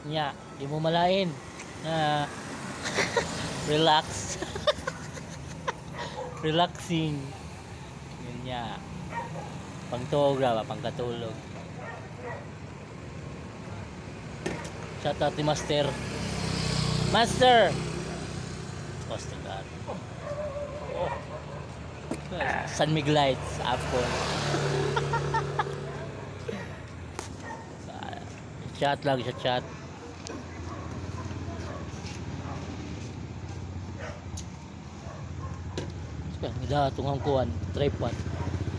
Nya, di mo malain na relax. Relaxing. Yun nya. Pangtulog ba, pangkatulog. Shout out ni Master. Master! Master God. San Mig Lights, Apple. Chat lang sa chat. Ida tungang kuan, tripod.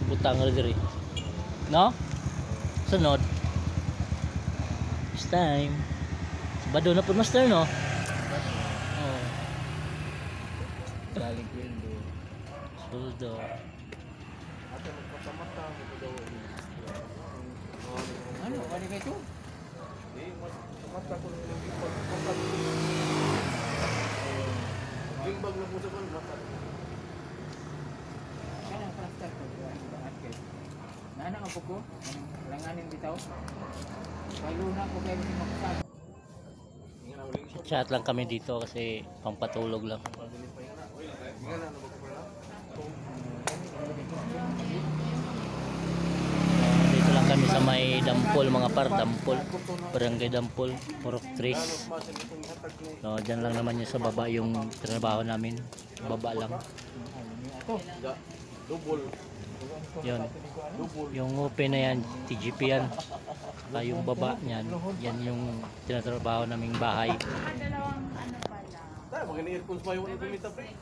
Butang ra diri. No? Sunod. This time. Sabado na po master no? Oh. Galing kwendo. Sudo. Ato magpatamata mo daw. Ano, ano kay to? Mata ko ng limbag. Limbag na po sa kan mata. Kana cluster ko atkay. Nana ang puko, langanin bitaw. Kaluna ko kay si Maksa. Chat lang kami dito kasi pampatulog lang. Dito lang kami sa may Dampol mga par, Dampol. Barangay Dampol, Purok Tris. No, dyan lang naman yung sa baba yung trabaho namin. Baba lang. Yun. Yung open na yan, TGP yan. Saka yung baba niyan, yan yung tinatrabaho naming bahay. Dalawang ano pala. Tayo, mag-earphones pa yung gumita pre.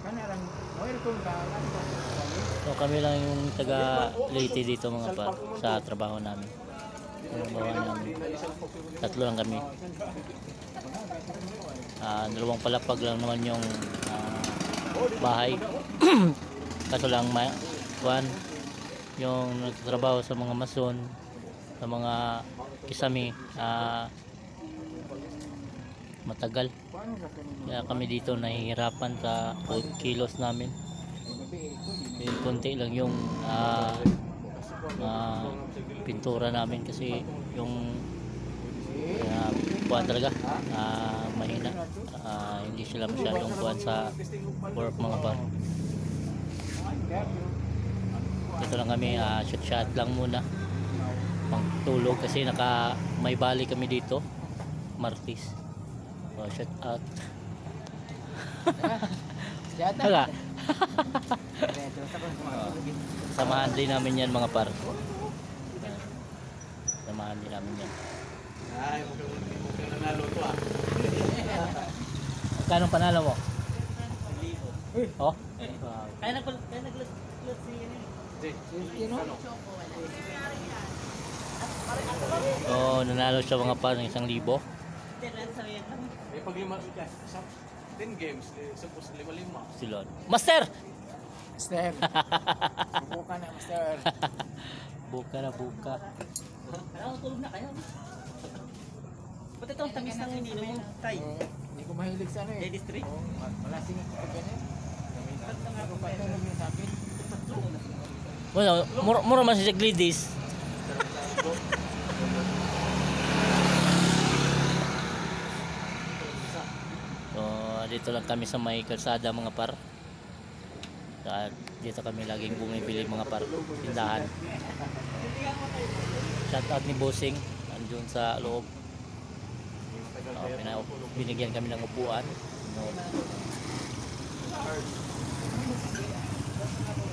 Kana lang, earphone ka lang. So kami lang yung taga Leyte dito mga par sa trabaho namin. Trabaho namin. Tatlo lang kami. Dalawang palapag lang naman yung bahay. Kaso lang kuan yung nagtatrabaho sa mga mason, sa mga kisami, matagal. Kaya kami dito nahihirapan sa kilos namin. Konti lang yung pintura namin kasi yung kuha talaga mahina, hindi sila masyadong kuha sa work mga par. Dito lang kami, shot lang muna pang tulog kasi may bali kami dito Martis. So shout out. Hala. Samahan din namin yan mga par. Samahan din namin yan. Ay, mukhang nanalo to ah. Kanong panalo mo? 1,000. Oh? Kaya nag-loot si Oh, nanalo siya mga par ng 1,000. Eh, pag 10 games, suppose 5-5. Silon. Master! Master! Buka na, Master! Buka na, buka. Ano, tulog na kayo? Ba't itong tamis ng hindi mo? Tay? Hindi ko mahilig sa ano eh. Ladies tree? Malasing ako pag ganyan. Ako pa tulog yung sa akin. Well, mura man si Glidis. So, dito lang kami sa may kalsada mga par. At dito kami laging bumibili mga par, tindahan. Shout out ni Bossing, andun sa loob. Binigyan kami ng upuan.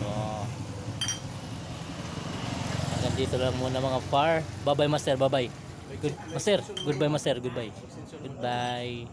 So, hanggang dito lang muna mga par. Bye bye master, bye bye. Good master, goodbye master, goodbye. Goodbye.